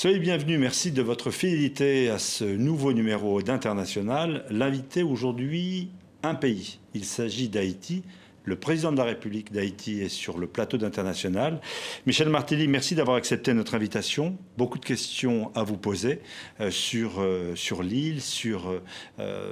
Soyez bienvenus, merci de votre fidélité à ce nouveau numéro d'International. L'invité aujourd'hui, un pays. Il s'agit d'Haïti. Le président de la République d'Haïti est sur le plateau d'International. Michel Martelly, merci d'avoir accepté notre invitation. Beaucoup de questions à vous poser sur l'île, sur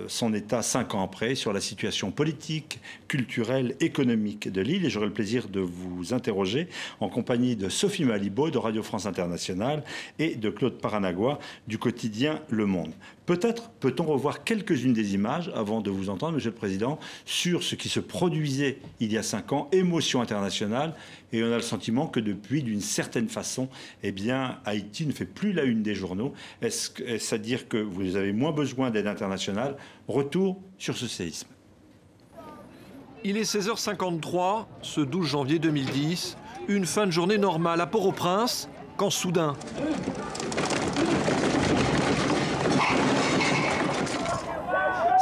son état 5 ans après, sur la situation politique, culturelle, économique de l'île. Et j'aurai le plaisir de vous interroger en compagnie de Sophie Malibaud de Radio France Internationale et de Claude Paranagua du quotidien Le Monde. Peut-être peut-on revoir quelques-unes des images avant de vous entendre, Monsieur le Président, sur ce qui se produisait il y a 5 ans, émotion internationale, et on a le sentiment que depuis, d'une certaine façon, eh bien, Haïti ne fait plus la une des journaux. Est-ce à dire que vous avez moins besoin d'aide internationale? Retour sur ce séisme. Il est 16h53, ce 12 janvier 2010, une fin de journée normale à Port-au-Prince, quand soudain...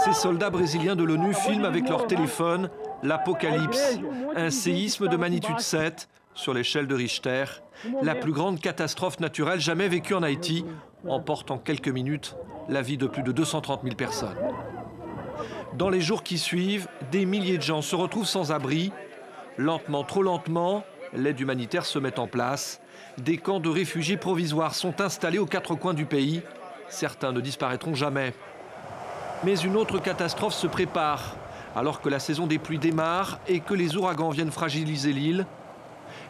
Ces soldats brésiliens de l'ONU filment avec leur téléphone l'apocalypse, un séisme de magnitude 7 sur l'échelle de Richter, la plus grande catastrophe naturelle jamais vécue en Haïti, emporte en quelques minutes la vie de plus de 230 000 personnes. Dans les jours qui suivent, des milliers de gens se retrouvent sans abri. Lentement, trop lentement, l'aide humanitaire se met en place. Des camps de réfugiés provisoires sont installés aux 4 coins du pays. Certains ne disparaîtront jamais. Mais une autre catastrophe se prépare. Alors que la saison des pluies démarre et que les ouragans viennent fragiliser l'île,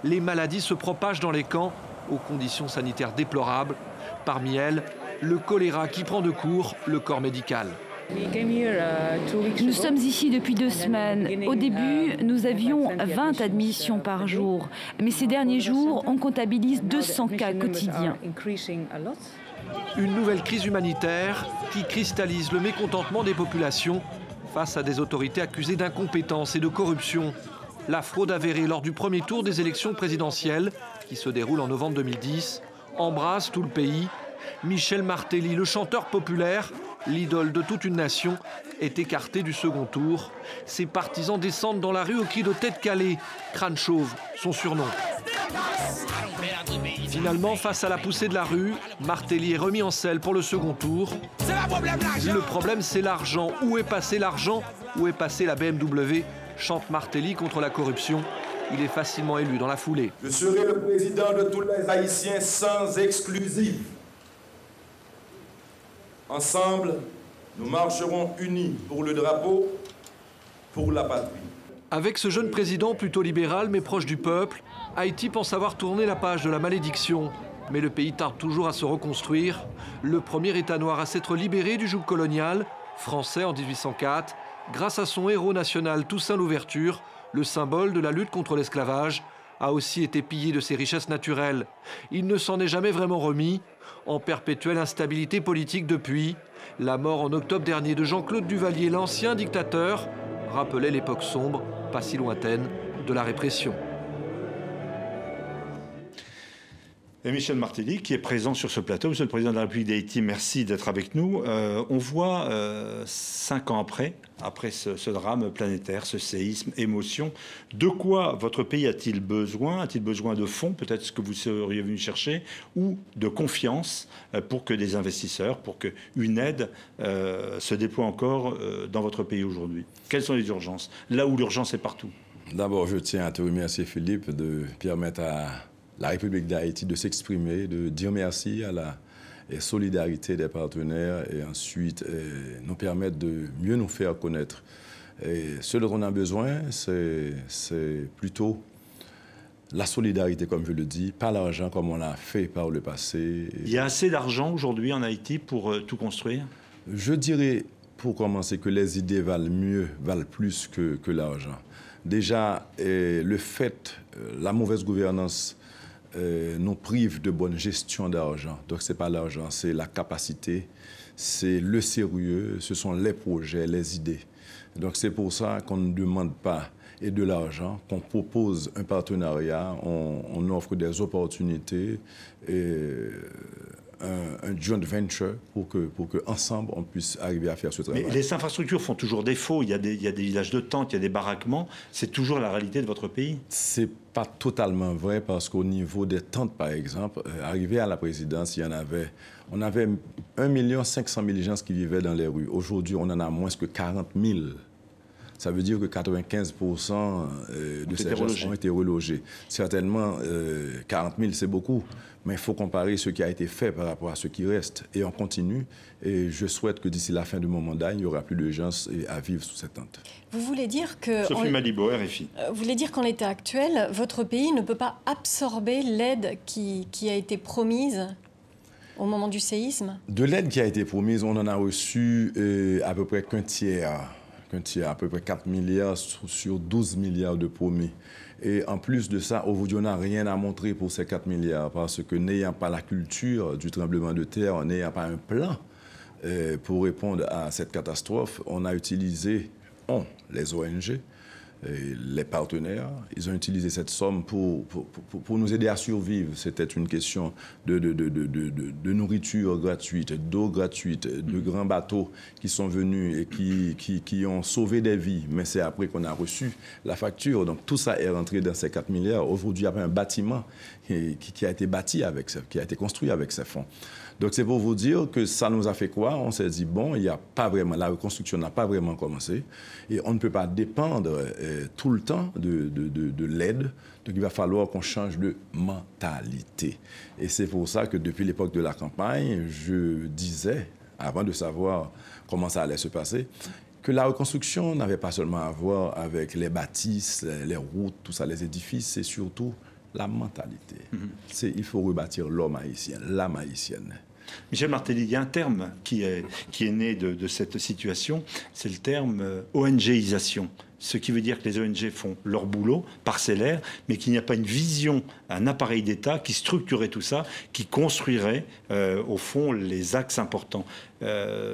les maladies se propagent dans les camps aux conditions sanitaires déplorables. Parmi elles, le choléra qui prend de court le corps médical. Nous sommes ici depuis 2 semaines. Au début, nous avions 20 admissions par jour. Mais ces derniers jours, on comptabilise 200 cas quotidiens. Une nouvelle crise humanitaire qui cristallise le mécontentement des populations face à des autorités accusées d'incompétence et de corruption. La fraude avérée lors du premier tour des élections présidentielles, qui se déroule en novembre 2010, embrasse tout le pays. Michel Martelly, le chanteur populaire, l'idole de toute une nation, est écarté du second tour. Ses partisans descendent dans la rue au cri de tête calée, crâne chauve, son surnom. Finalement, face à la poussée de la rue, Martelly est remis en selle pour le second tour. Le problème, c'est l'argent. Où est passé l'argent? Où est passée la BMW? Chante Martelly contre la corruption. Il est facilement élu dans la foulée. Je serai le président de tous les Haïtiens sans exclusive. Ensemble, nous marcherons unis pour le drapeau, pour la patrie. Avec ce jeune président plutôt libéral mais proche du peuple, Haïti pense avoir tourné la page de la malédiction. Mais le pays tarde toujours à se reconstruire. Le premier État noir à s'être libéré du joug colonial, français en 1804, grâce à son héros national Toussaint Louverture, le symbole de la lutte contre l'esclavage, a aussi été pillé de ses richesses naturelles. Il ne s'en est jamais vraiment remis, en perpétuelle instabilité politique depuis. La mort en octobre dernier de Jean-Claude Duvalier, l'ancien dictateur, rappelait l'époque sombre, pas si lointaine, de la répression. Et Michel Martelly, qui est présent sur ce plateau. Monsieur le Président de la République d'Haïti, merci d'être avec nous. On voit 5 ans après ce drame planétaire, ce séisme, émotion, de quoi votre pays a-t-il besoin? A-t-il besoin de fonds, peut-être ce que vous seriez venu chercher, ou de confiance pour que des investisseurs, pour qu'une aide se déploie encore dans votre pays aujourd'hui? Quelles sont les urgences? Là où l'urgence est partout. D'abord, je tiens à te remercier, Philippe, de permettre à la République d'Haïti de s'exprimer, de dire merci à la solidarité des partenaires et ensuite nous permettre de mieux nous faire connaître. Et ce dont on a besoin, c'est plutôt la solidarité, comme je le dis, pas l'argent comme on l'a fait par le passé. Il y a assez d'argent aujourd'hui en Haïti pour tout construire? Je dirais, pour commencer, que les idées valent plus que l'argent. Déjà, le fait, la mauvaise gouvernance nous prive de bonne gestion d'argent. Donc, ce n'est pas l'argent, c'est la capacité, c'est le sérieux, ce sont les projets, les idées. Donc, c'est pour ça qu'on ne demande pas de l'argent, qu'on propose un partenariat, on offre des opportunités un joint venture pour que ensemble on puisse arriver à faire ce travail. Mais les infrastructures font toujours défaut. Il y a des villages de tentes, il y a des baraquements. C'est toujours la réalité de votre pays? C'est pas totalement vrai parce qu'au niveau des tentes, par exemple, arrivé à la présidence, on avait 1 500 000 gens qui vivaient dans les rues. Aujourd'hui, on en a moins que 40 000. Ça veut dire que 95% de ces gens ont été relogés. Certainement, 40 000, c'est beaucoup. Mais il faut comparer ce qui a été fait par rapport à ce qui reste. Et on continue. Et je souhaite que d'ici la fin de mon mandat, il n'y aura plus de gens à vivre sous cette tente. Vous voulez dire que... Sophie Malibaud, RFI. Vous voulez dire qu'en l'état actuel, votre pays ne peut pas absorber l'aide qui a été promise au moment du séisme? De l'aide qui a été promise, on en a reçu à peu près qu'un tiers, à peu près 4 milliards sur 12 milliards de promis. Et en plus de ça, aujourd'hui, on n'a rien à montrer pour ces 4 milliards parce que n'ayant pas la culture du tremblement de terre, n'ayant pas un plan pour répondre à cette catastrophe, on a utilisé, les ONG, les partenaires, ils ont utilisé cette somme pour nous aider à survivre. C'était une question de nourriture gratuite, d'eau gratuite, de grands bateaux qui sont venus et qui ont sauvé des vies. Mais c'est après qu'on a reçu la facture. Donc tout ça est rentré dans ces 4 milliards. Aujourd'hui, il y a un bâtiment qui a été bâti avec ça, qui a été construit avec ces fonds. Donc c'est pour vous dire que ça nous a fait quoi? On s'est dit, bon, il y a pas vraiment, la reconstruction n'a pas vraiment commencé et on ne peut pas dépendre tout le temps de l'aide. Donc il va falloir qu'on change de mentalité. Et c'est pour ça que depuis l'époque de la campagne, je disais, avant de savoir comment ça allait se passer, que la reconstruction n'avait pas seulement à voir avec les bâtisses, les routes, tout ça, les édifices, c'est surtout la mentalité. Il faut rebâtir l'homme haïtien, l'âme haïtienne. Michel Martelly, il y a un terme qui est né de cette situation, c'est le terme ONGisation. Ce qui veut dire que les ONG font leur boulot parcellaire, mais qu'il n'y a pas une vision, un appareil d'État qui structurerait tout ça, qui construirait au fond les axes importants.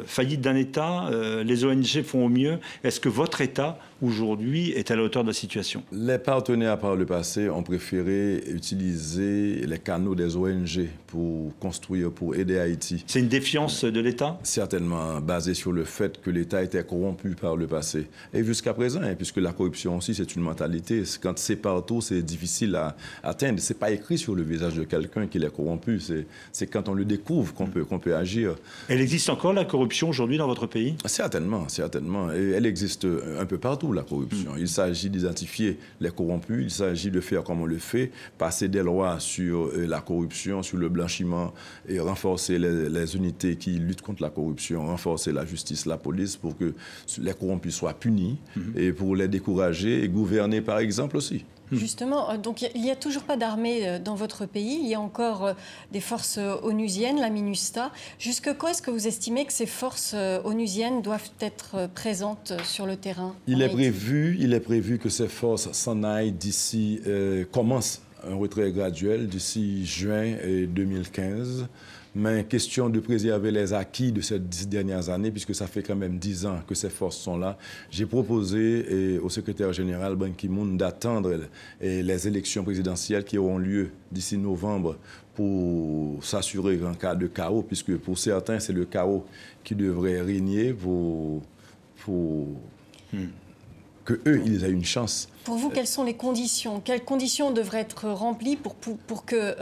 Faillite d'un État, les ONG font au mieux. Est-ce que votre État, aujourd'hui, est à la hauteur de la situation? Les partenaires par le passé ont préféré utiliser les canaux des ONG pour construire, pour aider Haïti. C'est une défiance de l'État? Certainement, basée sur le fait que l'État était corrompu par le passé. Et jusqu'à présent, puisque la corruption aussi, c'est une mentalité. Quand c'est partout, c'est difficile à atteindre. Ce n'est pas écrit sur le visage de quelqu'un qu'il est corrompu. C'est quand on le découvre qu'on peut agir. Elle existe encore, la corruption, aujourd'hui, dans votre pays? Certainement, certainement. Et elle existe un peu partout, la corruption. Il s'agit d'identifier les corrompus. Il s'agit de faire comme on le fait, passer des lois sur la corruption, sur le blanchiment, et renforcer les unités qui luttent contre la corruption, renforcer la justice, la police, pour que les corrompus soient punis et pour les décourager et gouverner, par exemple, aussi. Justement, donc il n'y a toujours pas d'armée dans votre pays. Il y a encore des forces onusiennes, la MINUSTAH. Jusque quand est-ce que vous estimez que ces forces onusiennes doivent être présentes sur le terrain? Il est prévu que ces forces s'en aillent d'ici, commencent un retrait graduel d'ici juin 2015. Mais question de préserver les acquis de ces 10 dernières années, puisque ça fait quand même 10 ans que ces forces sont là. J'ai proposé au secrétaire général Ban Ki-moon d'attendre les élections présidentielles qui auront lieu d'ici novembre pour s'assurer qu'en cas de chaos, puisque pour certains, c'est le chaos qui devrait régner pour qu'eux, ils aient une chance. Pour vous, quelles sont les conditions? Quelles conditions devraient être remplies pour que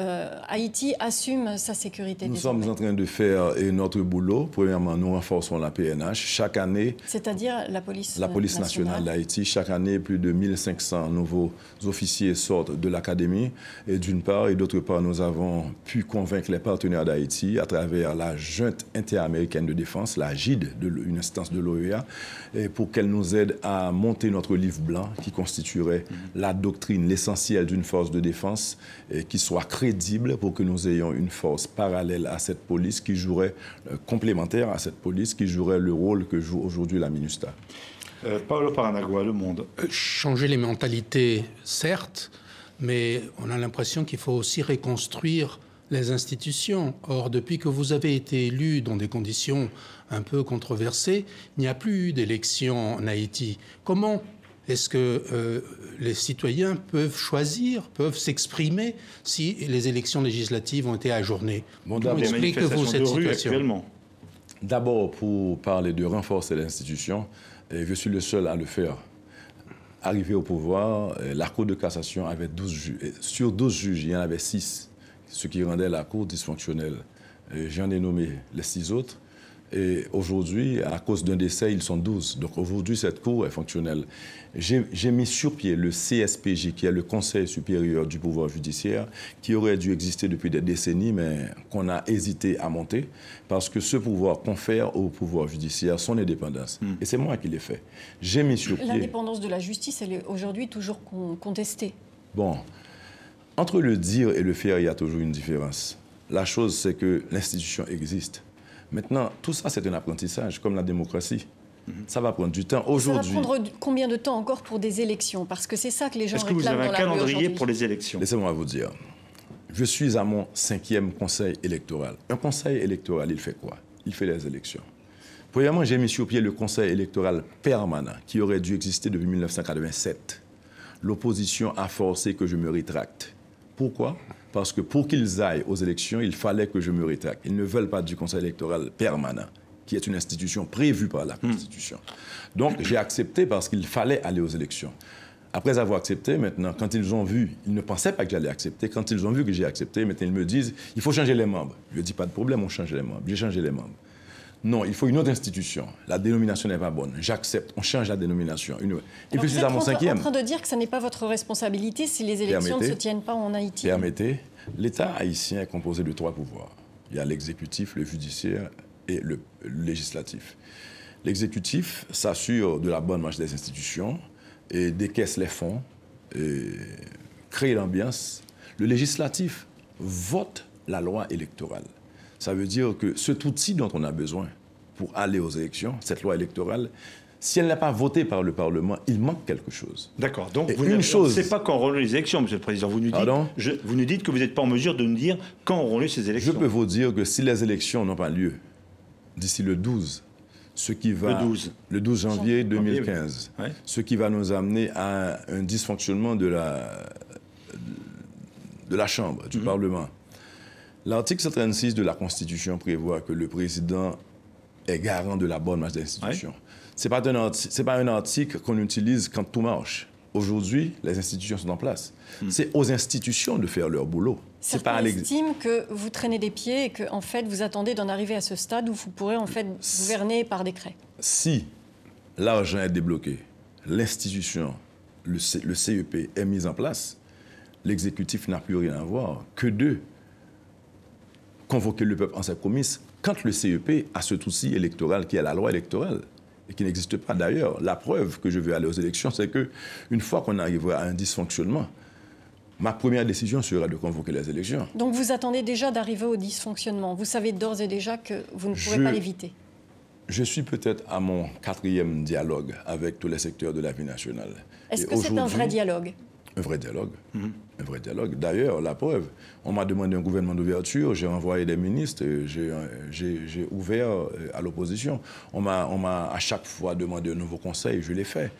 Haïti assume sa sécurité? Nous sommes en train de faire notre boulot. Premièrement, nous renforçons la PNH. Chaque année... C'est-à-dire la police nationale d'Haïti. Chaque année, plus de 1500 nouveaux officiers sortent de l'académie. Et d'une part, et d'autre part, nous avons pu convaincre les partenaires d'Haïti à travers la Junte interaméricaine de défense, la JID, une instance de l'OEA, pour qu'elle nous aide à monter notre livre blanc qui constitue la doctrine, l'essentiel d'une force de défense qui soit crédible pour que nous ayons une force parallèle à cette police qui jouerait, complémentaire à cette police, qui jouerait le rôle que joue aujourd'hui la MINUSTAH. Paolo Paranagua, Le Monde. Changer les mentalités, certes, mais on a l'impression qu'il faut aussi reconstruire les institutions. Or, depuis que vous avez été élu dans des conditions un peu controversées, il n'y a plus eu d'élections en Haïti. Comment Est-ce que les citoyens peuvent choisir, peuvent s'exprimer si les élections législatives ont été ajournées? Comment expliquez-vous cette situation? D'abord, pour parler de renforcer l'institution, je suis le seul à le faire. Arrivé au pouvoir, la Cour de cassation avait 12 juges. Sur 12 juges, il y en avait 6, ce qui rendait la Cour dysfonctionnelle. J'en ai nommé les 6 autres. Et aujourd'hui, à cause d'un décès, ils sont 12. Donc aujourd'hui, cette Cour est fonctionnelle. J'ai mis sur pied le CSPJ, qui est le Conseil supérieur du pouvoir judiciaire, qui aurait dû exister depuis des décennies, mais qu'on a hésité à monter, parce que ce pouvoir confère au pouvoir judiciaire son indépendance. Et c'est moi qui l'ai fait. J'ai mis sur pied... L'indépendance de la justice, elle est aujourd'hui toujours contestée. Bon, entre le dire et le faire, il y a toujours une différence. La chose, c'est que l'institution existe. Maintenant, tout ça, c'est un apprentissage, comme la démocratie. Ça va prendre du temps. Aujourd'hui... Ça va prendre combien de temps encore pour des élections? Parce que c'est ça que les gens réclament dans la rue. Est-ce que vous avez un calendrier pour les élections? Laissez-moi vous dire. Je suis à mon 5e conseil électoral. Un conseil électoral, il fait quoi? Il fait les élections. Premièrement, j'ai mis sur pied le conseil électoral permanent, qui aurait dû exister depuis 1987. L'opposition a forcé que je me rétracte. Pourquoi? Parce que pour qu'ils aillent aux élections, il fallait que je me rétracte. Ils ne veulent pas du conseil électoral permanent, qui est une institution prévue par la Constitution. Donc, j'ai accepté parce qu'il fallait aller aux élections. Après avoir accepté, maintenant, quand ils ont vu, ils ne pensaient pas que j'allais accepter, quand ils ont vu que j'ai accepté, maintenant, ils me disent, il faut changer les membres. Je dis, pas de problème, on change les membres. J'ai changé les membres. Non, il faut une autre institution. La dénomination n'est pas bonne. J'accepte, on change la dénomination. Et puis, je suis à mon 5e. Vous êtes en train de dire que ce n'est pas votre responsabilité si les élections ne se tiennent pas en Haïti. Permettez, l'État haïtien est composé de 3 pouvoirs. Il y a l'exécutif, le judiciaire et le législatif. L'exécutif s'assure de la bonne marche des institutions et décaisse les fonds, et crée l'ambiance. Le législatif vote la loi électorale. Ça veut dire que cet outil dont on a besoin pour aller aux élections, cette loi électorale, si elle n'est pas votée par le Parlement, il manque quelque chose. D'accord. Donc, vous ne savez pas quand auront lieu les élections, Monsieur le Président. Vous nous dites que vous n'êtes pas en mesure de nous dire quand auront lieu ces élections. Je peux vous dire que si les élections n'ont pas lieu d'ici le 12, le 12 janvier 2015, oui. Ce qui va nous amener à un dysfonctionnement de la Chambre, du Parlement. L'article 136 de la Constitution prévoit que le président est garant de la bonne marche des institutions. Oui. Ce n'est pas un article qu'on utilise quand tout marche. Aujourd'hui, les institutions sont en place. C'est aux institutions de faire leur boulot. Certains estiment que vous traînez des pieds et que, en fait, vous attendez d'en arriver à ce stade où vous pourrez, en fait, gouverner par décret. Si l'argent est débloqué, l'institution, le CEP est mis en place, l'exécutif n'a plus rien à voir que de convoquer le peuple en ses promesses quand le CEP a ce outil électoral qui est la loi électorale et qui n'existe pas d'ailleurs. La preuve que je veux aller aux élections, c'est qu'une fois qu'on arrivera à un dysfonctionnement, ma première décision sera de convoquer les élections. Donc vous attendez déjà d'arriver au dysfonctionnement. Vous savez d'ores et déjà que vous ne pourrez pas l'éviter. Je suis peut-être à mon 4e dialogue avec tous les secteurs de la vie nationale. Est-ce que c'est un vrai dialogue ? Un vrai dialogue. Un vrai dialogue. D'ailleurs, la preuve, on m'a demandé un gouvernement d'ouverture, j'ai envoyé des ministres, j'ai ouvert à l'opposition. On m'a à chaque fois demandé un nouveau conseil, je l'ai fait.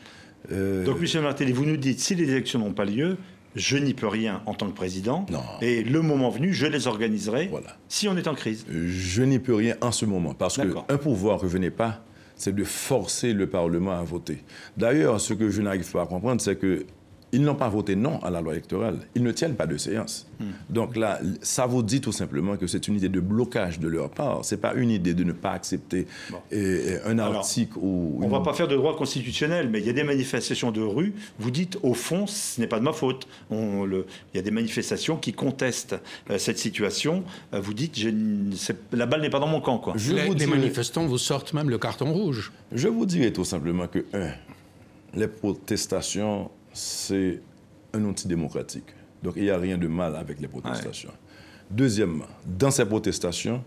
Donc, M. Martelly, vous nous dites, si les élections n'ont pas lieu, je n'y peux rien en tant que président. Non. Et le moment venu, je les organiserai si on est en crise. Je n'y peux rien en ce moment, parce qu'un pouvoir que je n'ai pas, c'est de forcer le Parlement à voter. D'ailleurs, ce que je n'arrive pas à comprendre, c'est que ils n'ont pas voté non à la loi électorale. Ils ne tiennent pas de séance. Donc là, ça vous dit tout simplement que c'est une idée de blocage de leur part. Ce n'est pas une idée de ne pas accepter un article ou... On ne va pas faire de droit constitutionnel, mais il y a des manifestations de rue. Vous dites, au fond, ce n'est pas de ma faute. Il y a des manifestations qui contestent cette situation. Vous dites, la balle n'est pas dans mon camp, quoi. Les manifestants vous sortent même le carton rouge. Je vous dirais tout simplement que, les protestations... c'est un outil démocratique. Donc, il n'y a rien de mal avec les protestations. Deuxièmement, dans ces protestations,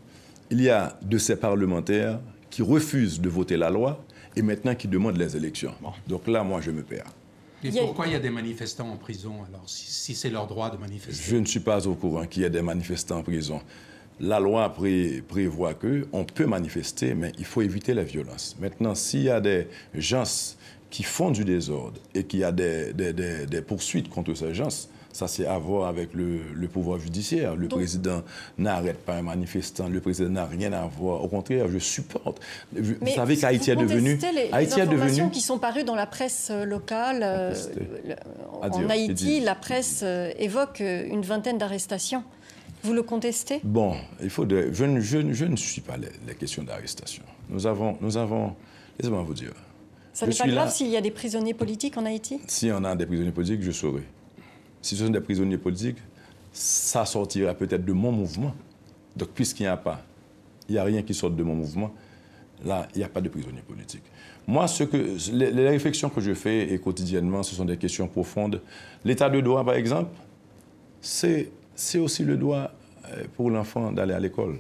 il y a de ces parlementaires qui refusent de voter la loi et maintenant qui demandent les élections. Donc là, moi, je me perds. Et pourquoi il y a des manifestants en prison, alors, si c'est leur droit de manifester? Je ne suis pas au courant qu'il y ait des manifestants en prison. La loi prévoit qu'on peut manifester, mais il faut éviter la violence. Maintenant, s'il y a des gens qui font du désordre et qu'il y a des poursuites contre ces gens, ça c'est à voir avec le pouvoir judiciaire. Le président n'arrête pas un manifestant, le président n'a rien à voir. Au contraire, je supporte. Vous savez qu'Haïti est devenu... Les informations qui sont parues dans la presse locale, en Haïti, la presse évoque une vingtaine d'arrestations. Vous le contestez? Bon, je ne suis pas les questions d'arrestation. Nous avons laissez-moi vous dire. Ça n'est pas grave s'il y a des prisonniers politiques en Haïti? Si on a des prisonniers politiques, je saurai. Si ce sont des prisonniers politiques, ça sortira peut-être de mon mouvement. Donc, puisqu'il n'y a pas, il n'y a rien qui sorte de mon mouvement, là, il n'y a pas de prisonniers politiques. Moi, les réflexions que je fais et quotidiennement, ce sont des questions profondes. L'état de droit, par exemple, c'est aussi le droit pour l'enfant d'aller à l'école.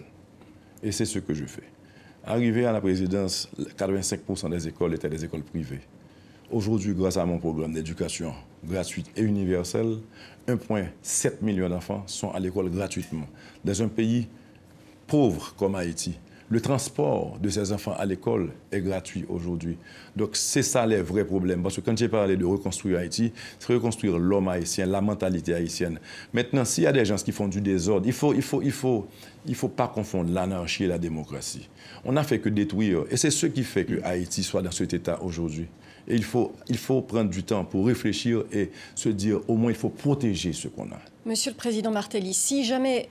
Et c'est ce que je fais. Arrivé à la présidence, 85% des écoles étaient des écoles privées. Aujourd'hui, grâce à mon programme d'éducation gratuite et universelle, 1,7 million d'enfants sont à l'école gratuitement. Dans un pays pauvre comme Haïti, le transport de ces enfants à l'école est gratuit aujourd'hui. Donc c'est ça les vrais problèmes. Parce que quand j'ai parlé de reconstruire Haïti, c'est reconstruire l'homme haïtien, la mentalité haïtienne. Maintenant, s'il y a des gens qui font du désordre, il faut pas confondre l'anarchie et la démocratie. On n'a fait que détruire. Et c'est ce qui fait que Haïti soit dans cet état aujourd'hui. Et il faut prendre du temps pour réfléchir et se dire, au moins, il faut protéger ce qu'on a. Monsieur le Président Martelly, si jamais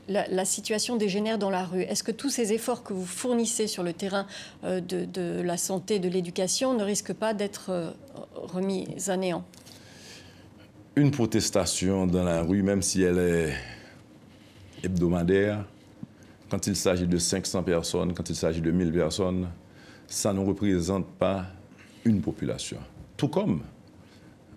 la situation dégénère dans la rue, est-ce que tous ces efforts que vous fournissez sur le terrain de la santé, de l'éducation, ne risquent pas d'être remis à néant? Une protestation dans la rue, même si elle est hebdomadaire, quand il s'agit de 500 personnes, quand il s'agit de 1000 personnes, ça ne représente pas une population. Tout comme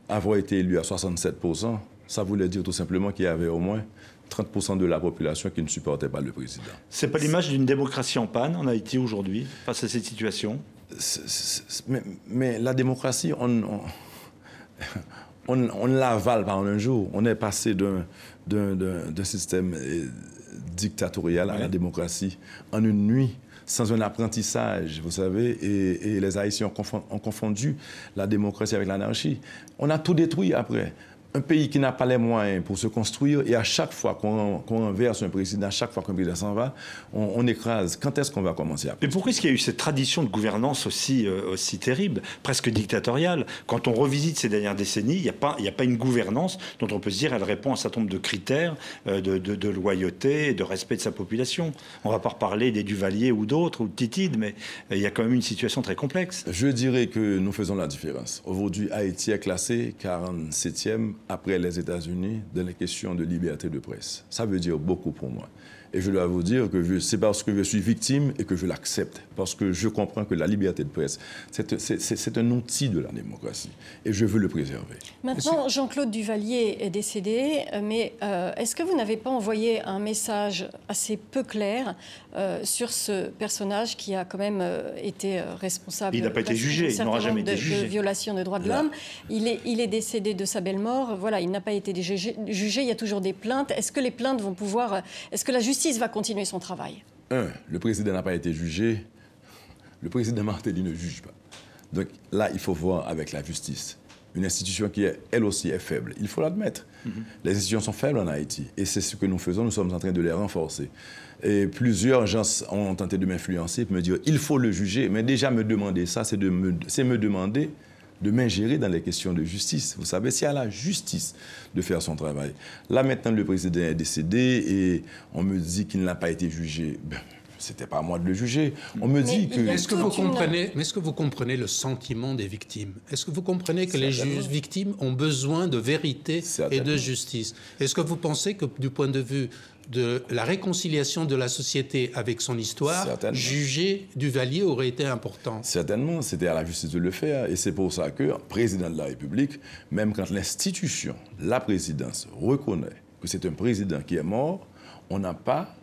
avoir été élu à 67%, ça voulait dire tout simplement qu'il y avait au moins 30% de la population qui ne supportait pas le président. Ce n'est pas l'image d'une démocratie en panne en Haïti aujourd'hui, face à cette situation? Mais la démocratie, on l'avale pas en un jour. On est passé d'un système dictatorial à la démocratie en une nuit, sans un apprentissage, vous savez, et les Haïtiens ont confondu la démocratie avec l'anarchie. On a tout détruit après. Un pays qui n'a pas les moyens pour se construire, et à chaque fois qu'on renverse un président, à chaque fois qu'un président s'en va, on écrase. Quand est-ce qu'on va commencer à... Mais pourquoi est-ce qu'il y a eu cette tradition de gouvernance aussi terrible, presque dictatoriale? Quand on revisite ces dernières décennies, il n'y a pas une gouvernance dont on peut se dire elle répond à un certain nombre de critères de loyauté et de respect de sa population. On ne va pas reparler des Duvalier ou d'autres, ou de Titide, mais il y a quand même une situation très complexe. Je dirais que nous faisons la différence. Aujourd'hui, Haïti est classé 47e après les États-Unis dans les questions de liberté de presse. Ça veut dire beaucoup pour moi. Et je dois vous dire que c'est parce que je suis victime et que je l'accepte. Parce que je comprends que la liberté de presse, c'est un outil de la démocratie. Et je veux le préserver. Maintenant, Jean-Claude Duvalier est décédé, mais est-ce que vous n'avez pas envoyé un message assez peu clair sur ce personnage qui a quand même été responsable... Il n'a pas été jugé, il n'aura jamais été jugé. ...de violation de droits de l'homme. Il est décédé de sa belle mort. Voilà, il n'a pas été jugé. Il y a toujours des plaintes. Est-ce que les plaintes vont pouvoir... Est-ce que la justice va continuer son travail? Le président n'a pas été jugé. Le président Martelly ne juge pas. Donc là, il faut voir avec la justice. Une institution qui, elle aussi, est faible. Il faut l'admettre. Les institutions sont faibles en Haïti. Et c'est ce que nous faisons. Nous sommes en train de les renforcer. Et plusieurs gens ont tenté de m'influencer pour me dire il faut le juger. Mais déjà, me demander ça, c'est me demander de m'ingérer dans les questions de justice. Vous savez, c'est à la justice de faire son travail. Là, maintenant, le président est décédé et on me dit qu'il n'a pas été jugé. Ben, c'était pas à moi de le juger. On me dit que... Est-ce que vous comprenez le sentiment des victimes? Est-ce que vous comprenez que les victimes ont besoin de vérité et de justice? Est-ce que vous pensez que du point de vue de la réconciliation de la société avec son histoire, juger Duvalier aurait été important? Certainement, c'était à la justice de le faire. Et c'est pour ça que, président de la République, même quand l'institution, la présidence, reconnaît que c'est un président qui est mort, on n'a pas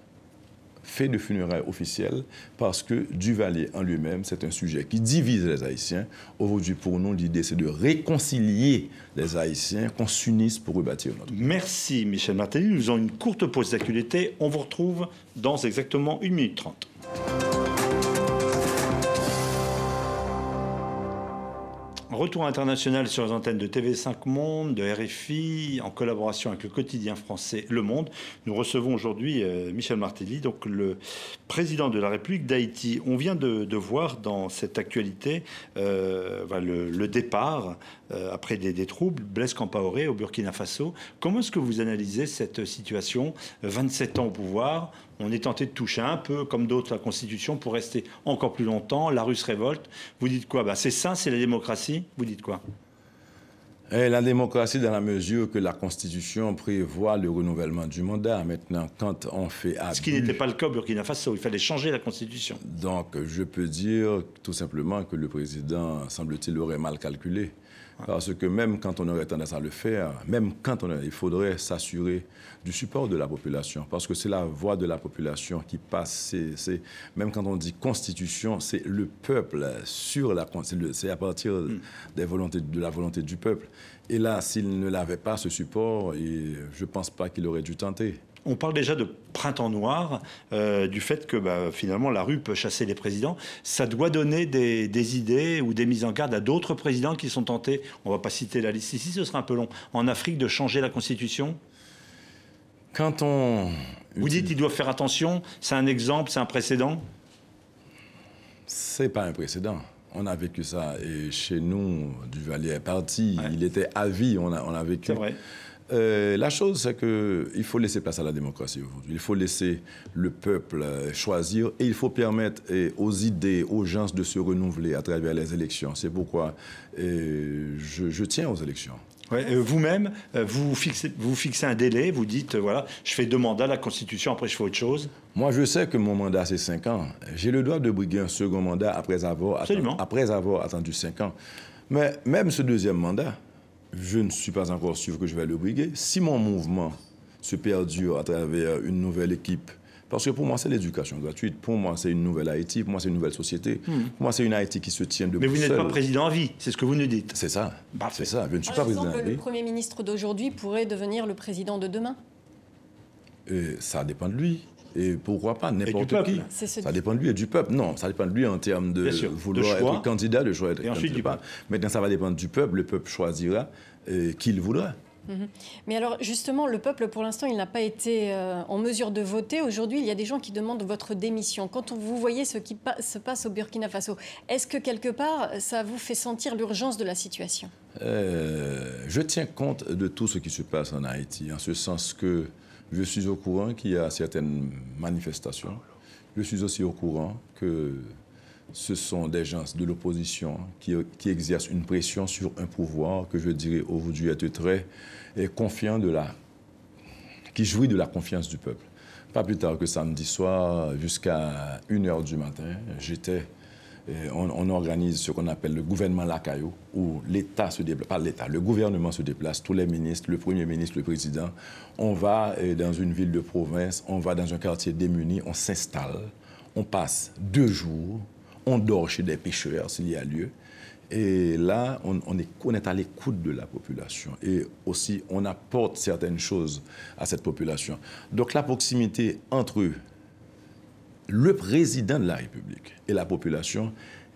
fait de funérailles officielles parce que Duvalier en lui-même, c'est un sujet qui divise les Haïtiens. Aujourd'hui, pour nous, l'idée, c'est de réconcilier les Haïtiens, qu'on s'unisse pour rebâtir notre pays. Merci Michel Martelly. Nous avons une courte pause d'actualité. On vous retrouve dans exactement 1 minute 30. Retour international sur les antennes de TV5 Monde, de RFI, en collaboration avec le quotidien français Le Monde. Nous recevons aujourd'hui Michel Martelly, donc le président de la République d'Haïti. On vient de voir dans cette actualité le départ, après des troubles, Blaise Compaoré au Burkina Faso. Comment est-ce que vous analysez cette situation? 27 ans au pouvoir, on est tenté de toucher un peu, comme d'autres, la Constitution pour rester encore plus longtemps. La rue se révolte. Vous dites quoi? C'est ça, c'est la démocratie. Vous dites quoi? La démocratie dans la mesure que la Constitution prévoit le renouvellement du mandat. Maintenant, quand on fait abus... Ce qui n'était pas le cas au Burkina Faso. Il fallait changer la Constitution. Donc, je peux dire tout simplement que le président, semble-t-il, aurait mal calculé. Parce que même quand on aurait tendance à le faire, il faudrait s'assurer du support de la population. Parce que c'est la voix de la population qui passe. Même quand on dit constitution, c'est le peuple c'est à partir de la volonté du peuple. Et là, s'il ne l'avait pas, ce support, je ne pense pas qu'il aurait dû tenter. On parle déjà de printemps noir, du fait que finalement la rue peut chasser les présidents. Ça doit donner des idées ou des mises en garde à d'autres présidents qui sont tentés, on ne va pas citer la liste ici, ce sera un peu long, en Afrique de changer la Constitution. Vous dites qu'ils doivent faire attention, c'est un exemple, c'est un précédent? C'est pas un précédent. On a vécu ça et chez nous, Duvalier est parti, il était à vie, on a vécu. C'est vrai. La chose, c'est qu'il faut laisser place à la démocratie aujourd'hui. Il faut laisser le peuple choisir et il faut permettre aux idées, aux gens de se renouveler à travers les élections. C'est pourquoi je tiens aux élections. Ouais, vous-même, vous fixez un délai, vous dites, voilà, je fais 2 mandats, la Constitution, après je fais autre chose. Moi, je sais que mon mandat, c'est 5 ans. J'ai le droit de briguer un second mandat après avoir attendu 5 ans. Mais même ce deuxième mandat, je ne suis pas encore sûr que je vais le briguer. Si mon mouvement se perdure à travers une nouvelle équipe, parce que pour moi, c'est l'éducation gratuite. Pour moi, c'est une nouvelle Haïti. Pour moi, c'est une nouvelle société. Pour moi, c'est une Haïti qui se tient debout. Mais vous n'êtes seule. pas président à vie, c'est ce que vous nous dites. C'est ça. Parfait. C'est ça. Je ne suis pas président à vie. Le Premier ministre d'aujourd'hui pourrait devenir le président de demain? Ça dépend de lui. Et pourquoi pas n'importe qui. Ça dépend de lui et du peuple. Non, ça dépend de lui en termes de vouloir être candidat, de choix être candidat. Maintenant, ça va dépendre du peuple. Le peuple choisira qui il voudra. Mais alors, justement, le peuple, pour l'instant, il n'a pas été en mesure de voter. Aujourd'hui, il y a des gens qui demandent votre démission. Quand vous voyez ce qui se passe au Burkina Faso, est-ce que, quelque part, ça vous fait sentir l'urgence de la situation? Je tiens compte de tout ce qui se passe en Haïti, en ce sens que je suis au courant qu'il y a certaines manifestations. Je suis aussi au courant que ce sont des gens de l'opposition qui exercent une pression sur un pouvoir que je dirais aujourd'hui être très confiant qui jouit de la confiance du peuple. Pas plus tard que samedi soir, jusqu'à 1h du matin, on organise ce qu'on appelle le gouvernement Lacayo, où l'État se déplace, pas l'État, le gouvernement se déplace, tous les ministres, le Premier ministre, le Président. On va dans une ville de province, on va dans un quartier démuni, on s'installe, on passe 2 jours, on dort chez des pêcheurs s'il y a lieu. Et là, on est à l'écoute de la population. Et aussi, on apporte certaines choses à cette population. Donc la proximité entre le président de la République et la population,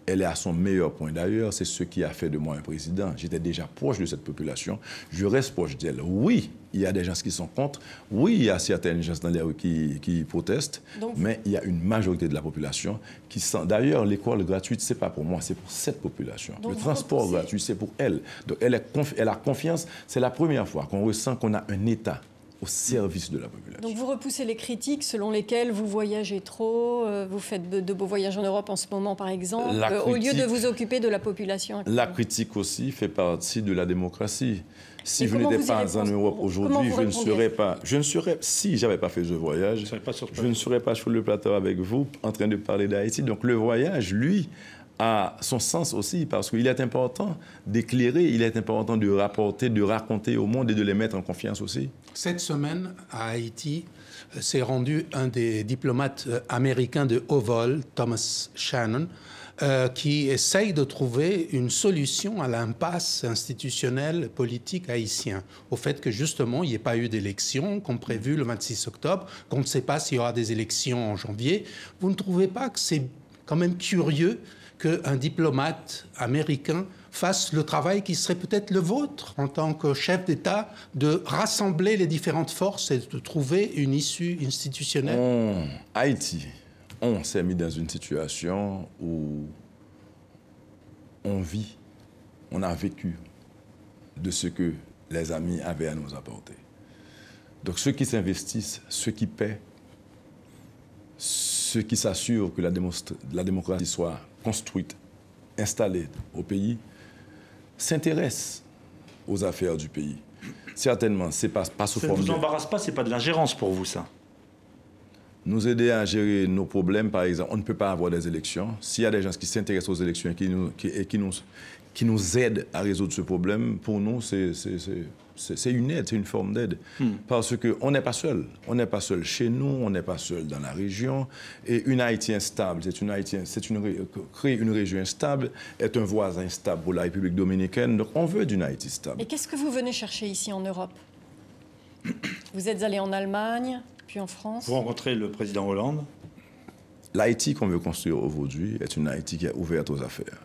elle est à son meilleur point. D'ailleurs, c'est ce qui a fait de moi un président. J'étais déjà proche de cette population. Je reste proche d'elle. Oui, il y a des gens qui sont contre. Oui, il y a certaines gens dans les rues qui protestent. Mais il y a une majorité de la population qui sent... D'ailleurs, l'école gratuite, ce n'est pas pour moi, c'est pour cette population. Le transport gratuit, c'est pour elle. Donc, elle a confiance. C'est la première fois qu'on ressent qu'on a un État au service de la population. Donc vous repoussez les critiques selon lesquelles vous voyagez trop, vous faites de beaux voyages en Europe en ce moment par exemple, au lieu de vous occuper de la population. La critique aussi fait partie de la démocratie. Si je n'étais pas en Europe aujourd'hui, si je n'avais pas fait ce voyage, je ne serais pas sur le plateau avec vous en train de parler d'Haïti. Donc le voyage, lui, a son sens aussi, parce qu'il est important d'éclairer, il est important de rapporter, de raconter au monde et de les mettre en confiance aussi. Cette semaine, à Haïti, s'est rendu un des diplomates américains de haut vol, Thomas Shannon, qui essaye de trouver une solution à l'impasse institutionnelle politique haïtien, au fait que justement, il n'y ait pas eu d'élection, comme prévu le 26 octobre, qu'on ne sait pas s'il y aura des élections en janvier. Vous ne trouvez pas que c'est quand même curieux qu'un diplomate américain fasse le travail qui serait peut-être le vôtre en tant que chef d'État, de rassembler les différentes forces et de trouver une issue institutionnelle? Haïti, on s'est mis dans une situation où on vit, on a vécu de ce que les amis avaient à nous apporter. Donc ceux qui s'investissent, ceux qui paient, ceux qui s'assurent que la démocratie soit construite, installée au pays, s'intéressent aux affaires du pays. Certainement, c'est pas sous forme de... Ça ne vous embarrasse pas, c'est pas de l'ingérence pour vous, ça? Nous aider à gérer nos problèmes, par exemple, on ne peut pas avoir des élections. S'il y a des gens qui s'intéressent aux élections et qui nous aident à résoudre ce problème, pour nous, c'est une aide, c'est une forme d'aide. Parce qu'on n'est pas seul. On n'est pas seul chez nous, on n'est pas seul dans la région. Et une Haïti instable, créer une région instable est un voisin instable pour la République dominicaine. Donc on veut d'une Haïti stable. Et qu'est-ce que vous venez chercher ici en Europe? Vous êtes allé en Allemagne, puis en France. Vous rencontrez le président Hollande. L'Haïti qu'on veut construire aujourd'hui est une Haïti qui est ouverte aux affaires.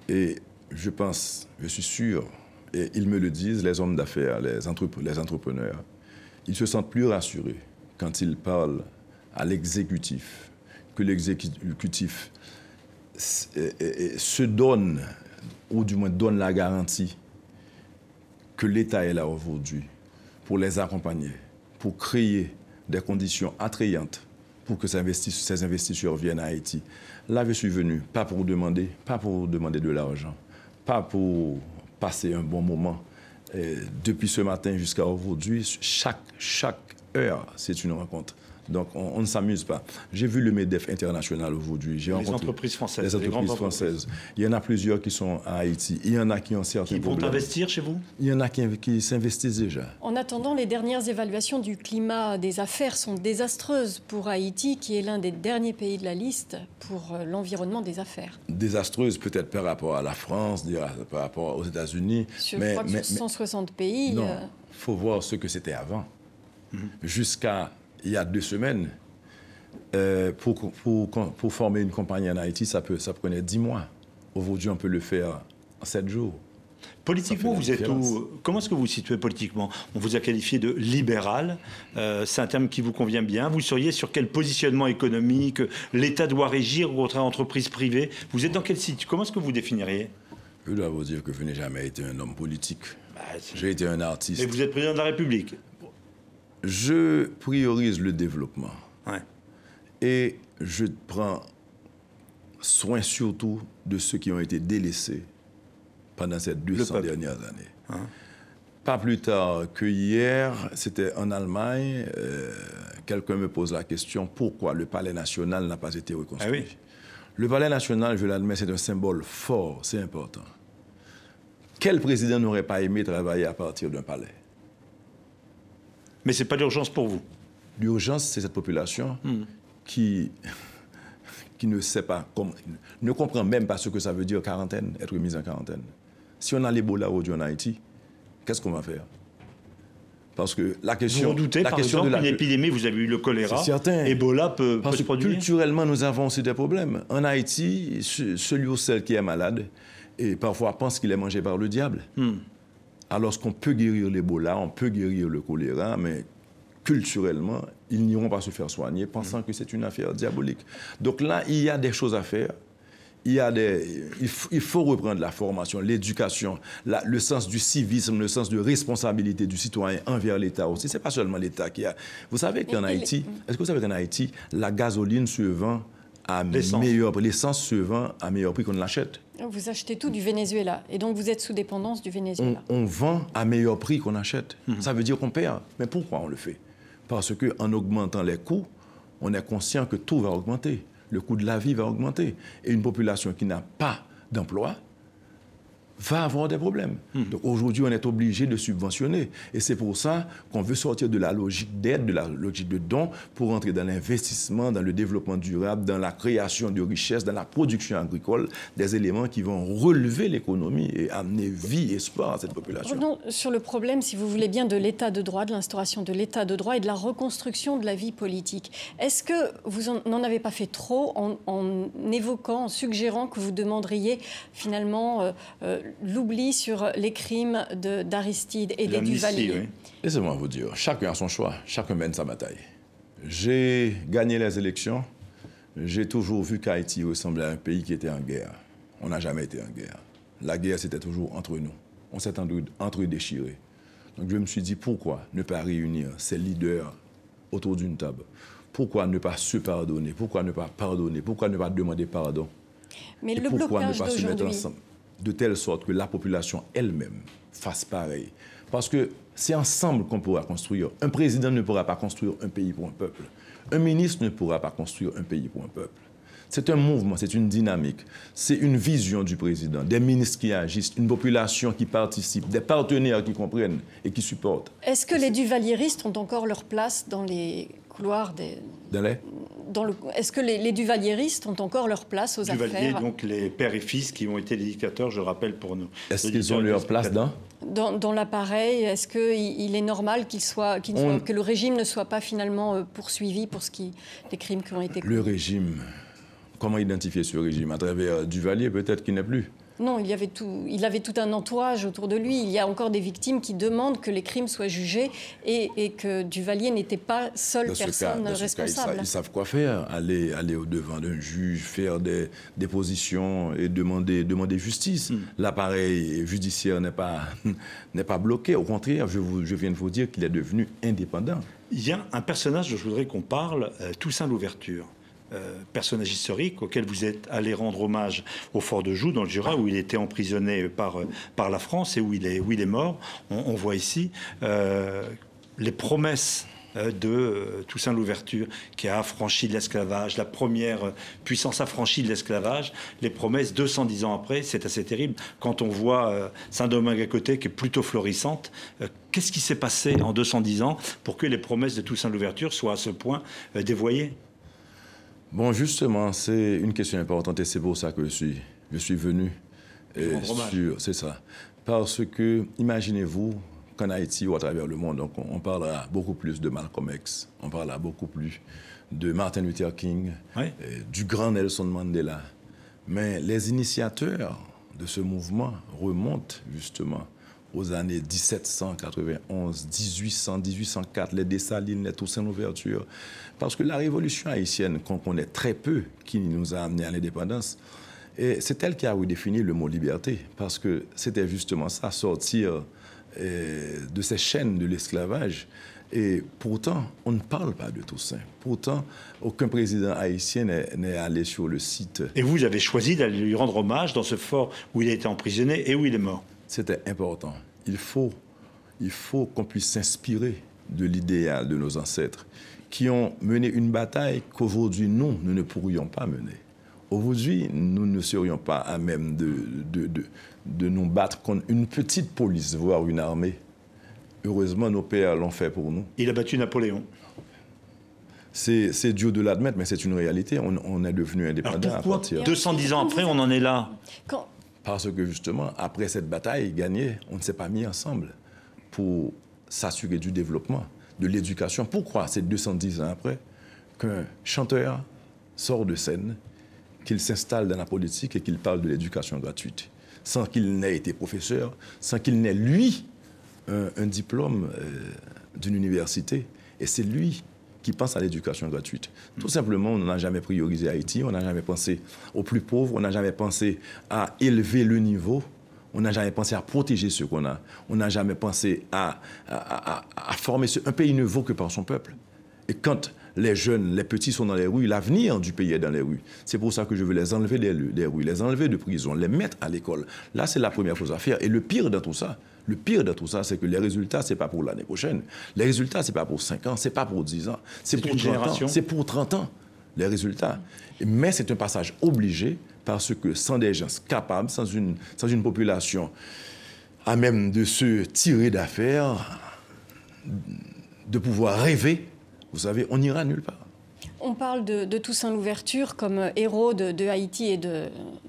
Et je pense, je suis sûr, et ils me le disent, les hommes d'affaires, les entrepreneurs, ils se sentent plus rassurés quand ils parlent à l'exécutif, que l'exécutif se donne, ou du moins donne la garantie que l'État est là aujourd'hui pour les accompagner, pour créer des conditions attrayantes pour que ces investisseurs viennent à Haïti. Là, je suis venu, pas pour demander de l'argent, pas pour passer un bon moment. Et depuis ce matin jusqu'à aujourd'hui, chaque heure, c'est une rencontre. Donc, on ne s'amuse pas. J'ai vu le MEDEF international aujourd'hui. Les entreprises françaises. Les entreprises françaises. Il y en a plusieurs qui sont à Haïti. Il y en a qui ont certains problèmes. Qui vont investir chez vous? Il y en a qui s'investissent déjà. En attendant, les dernières évaluations du climat des affaires sont désastreuses pour Haïti, qui est l'un des derniers pays de la liste pour l'environnement des affaires. Désastreuses peut-être par rapport à la France, par rapport aux États-Unis. Je crois que sur 160 pays... Non, il faut voir ce que c'était avant. Jusqu'à... Il y a 2 semaines, pour former une compagnie en Haïti, ça prenait 10 mois. Aujourd'hui, on peut le faire en 7 jours. Politiquement, vous êtes où? Comment est-ce que vous vous situez politiquement? On vous a qualifié de libéral. C'est un terme qui vous convient bien. Vous seriez sur quel positionnement économique? L'État doit régir ou autre entreprise privée? Vous êtes dans quel site? Comment est-ce que vous définiriez? Je dois vous dire que je n'ai jamais été un homme politique. J'ai été un artiste. Et vous êtes président de la République? Je priorise le développement. Ouais. Et je prends soin surtout de ceux qui ont été délaissés pendant ces 200 dernières années. Pas plus tard que hier, c'était en Allemagne, quelqu'un me pose la question, pourquoi le Palais national n'a pas été reconstruit? Ah oui. Le Palais national, je l'admets, c'est un symbole fort, c'est important. Quel président n'aurait pas aimé travailler à partir d'un palais? Mais ce n'est pas l'urgence pour vous? L'urgence, c'est cette population qui ne sait pas, ne comprend même pas ce que ça veut dire quarantaine, être mise en quarantaine. Si on a l'Ebola aujourd'hui en Haïti, qu'est-ce qu'on va faire? Parce que la question... Vous redoutez, par exemple, une épidémie, vous avez eu le choléra, c'est certain. Ebola peut se produire? Culturellement, nous avons aussi des problèmes. En Haïti, celui ou celle qui est malade, et parfois pense qu'il est mangé par le diable. Alors qu'on peut guérir l'Ebola, on peut guérir le choléra, mais culturellement, ils n'iront pas se faire soigner, pensant que c'est une affaire diabolique. Donc là, il y a des choses à faire. Il faut reprendre la formation, l'éducation, le sens du civisme, le sens de responsabilité du citoyen envers l'État aussi. Ce n'est pas seulement l'État qui a... Vous savez qu'en Haïti, est-ce que vous savez qu'en Haïti, la gasoline se vend à meilleur prix, l'essence se vend à meilleur prix qu'on l'achète. Vous achetez tout du Venezuela, et donc vous êtes sous dépendance du Venezuela. On vend à meilleur prix qu'on achète. Ça veut dire qu'on perd. Mais pourquoi on le fait? Parce qu'en augmentant les coûts, on est conscient que tout va augmenter. Le coût de la vie va augmenter. Et une population qui n'a pas d'emploi va avoir des problèmes. Donc aujourd'hui, on est obligé de subventionner. Et c'est pour ça qu'on veut sortir de la logique d'aide, de la logique de don, pour entrer dans l'investissement, dans le développement durable, dans la création de richesses, dans la production agricole, des éléments qui vont relever l'économie et amener vie et espoir à cette population. Revenons sur le problème, si vous voulez bien, de l'état de droit, de l'instauration de l'état de droit et de la reconstruction de la vie politique. Est-ce que vous n'en avez pas fait trop en évoquant, en suggérant que vous demanderiez finalement l'oubli sur les crimes d'Aristide et des Duvalier? Oui. Laissez-moi vous dire, chacun a son choix, chacun mène sa bataille. J'ai gagné les élections, j'ai toujours vu qu'Haïti ressemblait à un pays qui était en guerre. On n'a jamais été en guerre. La guerre, c'était toujours entre nous. On s'est entre déchirés. Donc je me suis dit, pourquoi ne pas réunir ces leaders autour d'une table? Pourquoi ne pas se pardonner? Pourquoi ne pas pardonner? Pourquoi ne pas demander pardon? Mais et le pourquoi blocage ne pas se mettre d'aujourd'hui, ensemble de telle sorte que la population elle-même fasse pareil? Parce que c'est ensemble qu'on pourra construire. Un président ne pourra pas construire un pays pour un peuple. Un ministre ne pourra pas construire un pays pour un peuple. C'est un mouvement, c'est une dynamique, c'est une vision du président, des ministres qui agissent, une population qui participe, des partenaires qui comprennent et qui supportent. Est-ce que les Duvalieristes ont encore leur place dans les couloirs des... Est-ce que les Duvalieristes ont encore leur place aux affaires? Donc les pères et fils qui ont été les dictateurs, je rappelle pour nous. Est-ce qu'ils ont leur place dans l'appareil? Est-ce qu'il est normal que le régime ne soit pas finalement poursuivi pour des crimes qui ont été commis? Le régime, comment identifier ce régime? À travers Duvalier, peut-être qu'il n'est plus. Non, il avait tout un entourage autour de lui. Il y a encore des victimes qui demandent que les crimes soient jugés et que Duvalier n'était pas seule personne responsable. Ils savent quoi faire, aller au-devant d'un juge, faire des dépositions et demander justice. L'appareil judiciaire n'est pas bloqué. Au contraire, je viens de vous dire qu'il est devenu indépendant. Il y a un personnage dont je voudrais qu'on parle, Toussaint Louverture. Personnage historique auquel vous êtes allé rendre hommage au fort de Joux, dans le Jura, où il était emprisonné par la France et où il est mort. On voit ici les promesses de Toussaint Louverture, qui a affranchi de l'esclavage, la première puissance affranchie de l'esclavage. Les promesses, 210 ans après, c'est assez terrible. Quand on voit Saint-Domingue à côté, qui est plutôt florissante, qu'est-ce qui s'est passé en 210 ans pour que les promesses de Toussaint Louverture soient à ce point dévoyées? Bon, justement, c'est une question importante et c'est pour ça que je suis venu c'est ça. Parce que, imaginez-vous qu'en Haïti ou à travers le monde, donc on parlera beaucoup plus de Malcolm X, on parlera beaucoup plus de Martin Luther King, du grand Nelson Mandela. Mais les initiateurs de ce mouvement remontent justement aux années 1791, 1800, 1804, les Dessalines, les Toussaint Louverture. Parce que la révolution haïtienne, qu'on connaît très peu, qui nous a amenés à l'indépendance, c'est elle qui a redéfini le mot liberté. Parce que c'était justement ça, sortir de ces chaînes de l'esclavage. Et pourtant, on ne parle pas de Toussaint. Pourtant, aucun président haïtien n'est allé sur le site. Et vous avez choisi d'aller lui rendre hommage dans ce fort où il a été emprisonné et où il est mort. C'était important. Il faut qu'on puisse s'inspirer de l'idéal de nos ancêtres qui ont mené une bataille qu'aujourd'hui, nous ne pourrions pas mener. Aujourd'hui, nous ne serions pas à même de nous battre contre une petite police, voire une armée. Heureusement, nos pères l'ont fait pour nous. Il a battu Napoléon. C'est dur de l'admettre, mais c'est une réalité. On est devenu indépendant. Alors pourquoi, 210 ans après, on en est là? Parce que justement, après cette bataille gagnée, on ne s'est pas mis ensemble pour s'assurer du développement, de l'éducation. Pourquoi c'est 210 ans après qu'un chanteur sort de scène, qu'il s'installe dans la politique et qu'il parle de l'éducation gratuite, sans qu'il n'ait été professeur, sans qu'il n'ait, lui, un diplôme d'une université. Et c'est lui qui pense à l'éducation gratuite. Tout simplement, on n'a jamais priorisé Haïti, on n'a jamais pensé aux plus pauvres, on n'a jamais pensé à élever le niveau, on n'a jamais pensé à protéger ceux qu'on a, on n'a jamais pensé à former un pays ne vaut que par son peuple. Et quand les jeunes, les petits sont dans les rues, l'avenir du pays est dans les rues. C'est pour ça que je veux les enlever des rues, les enlever de prison, les mettre à l'école. Là, c'est la première chose à faire. Et le pire dans tout ça, c'est que les résultats, ce n'est pas pour l'année prochaine. Les résultats, ce n'est pas pour 5 ans, ce n'est pas pour 10 ans. C'est pour 30 ans. C'est pour 30 ans. les résultats. Mais c'est un passage obligé parce que sans des gens capables, sans une population à même de se tirer d'affaire, de pouvoir rêver, vous savez, on n'ira nulle part. On parle de Toussaint Louverture comme héros de Haïti et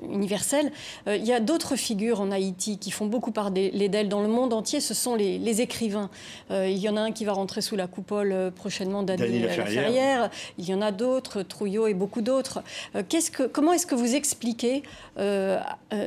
universel. Il y a d'autres figures en Haïti qui font beaucoup parler d'elles. Dans le monde entier, ce sont les écrivains. Il y en a un qui va rentrer sous la coupole prochainement, Dany Laferrière. Il y en a d'autres, Trouillot et beaucoup d'autres. Comment est-ce que vous expliquez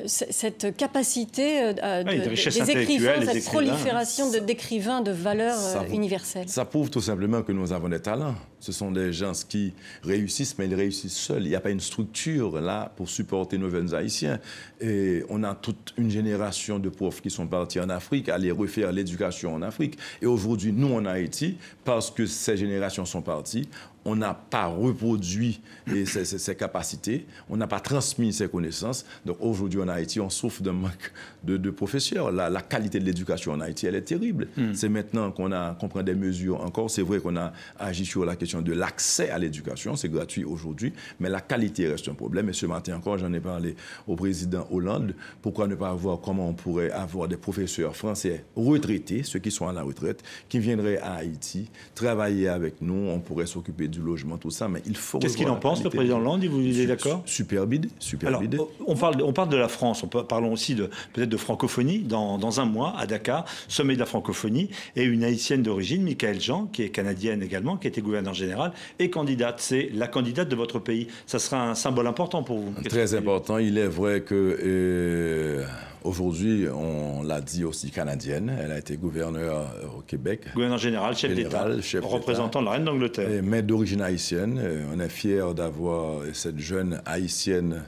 cette capacité des écrivains, cette prolifération d'écrivains de valeur universelle? Ça prouve tout simplement que nous avons des talents. Ce sont des gens qui réussissent, mais ils réussissent seuls. Il n'y a pas une structure là pour supporter nos jeunes Haïtiens. Et on a toute une génération de profs qui sont partis en Afrique, aller refaire l'éducation en Afrique. Et aujourd'hui, nous, en Haïti, parce que ces générations sont parties, on n'a pas reproduit ses capacités, on n'a pas transmis ses connaissances. Donc aujourd'hui, en Haïti, on souffre d'un manque de professeurs. La qualité de l'éducation en Haïti, elle est terrible. C'est maintenant qu'on prend des mesures encore. C'est vrai qu'on a agi sur la question de l'accès à l'éducation. C'est gratuit aujourd'hui, mais la qualité reste un problème. Et ce matin encore, j'en ai parlé au président Hollande. Pourquoi ne pas voir comment on pourrait avoir des professeurs français retraités, ceux qui sont à la retraite, qui viendraient à Haïti, travailler avec nous, on pourrait s'occuper du logement, tout ça, mais il faut... Qu'est-ce qu'il en pense, le président Hollande? Vous êtes d'accord? Superbe idée. Alors, on parle de la France, parlons aussi peut-être de francophonie. Dans un mois, à Dakar, sommet de la francophonie, et une haïtienne d'origine, Michaëlle Jean, qui est canadienne également, qui était gouverneur général, et candidate. C'est la candidate de votre pays. Ça sera un symbole important pour vous? Très important. Il est vrai que... Aujourd'hui, on l'a dit aussi canadienne. Elle a été gouverneure au Québec. Gouverneur général, chef d'État, représentant de la reine d'Angleterre. Mais d'origine haïtienne. On est fiers d'avoir cette jeune haïtienne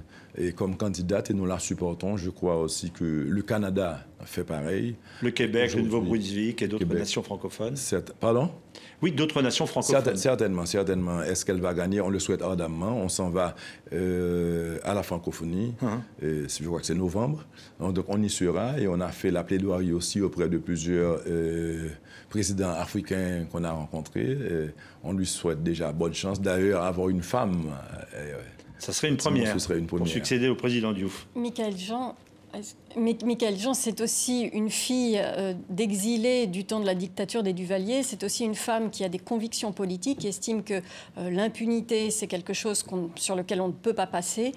comme candidate et nous la supportons. Je crois aussi que le Canada fait pareil. Le Québec, le Nouveau-Brunswick et d'autres nations francophones. Pardon? Oui, d'autres nations francophones. Certainement. Est-ce qu'elle va gagner? On le souhaite ardemment. On s'en va à la francophonie. Je crois que c'est novembre. Donc on y sera et on a fait la plaidoirie aussi auprès de plusieurs présidents africains qu'on a rencontrés. On lui souhaite déjà bonne chance. D'ailleurs, avoir une femme... ça serait une première, pour succéder au président Diouf. Michaëlle Jean, c'est aussi une fille d'exilés du temps de la dictature des Duvalier. C'est aussi une femme qui a des convictions politiques, qui estime que l'impunité, c'est quelque chose sur lequel on ne peut pas passer.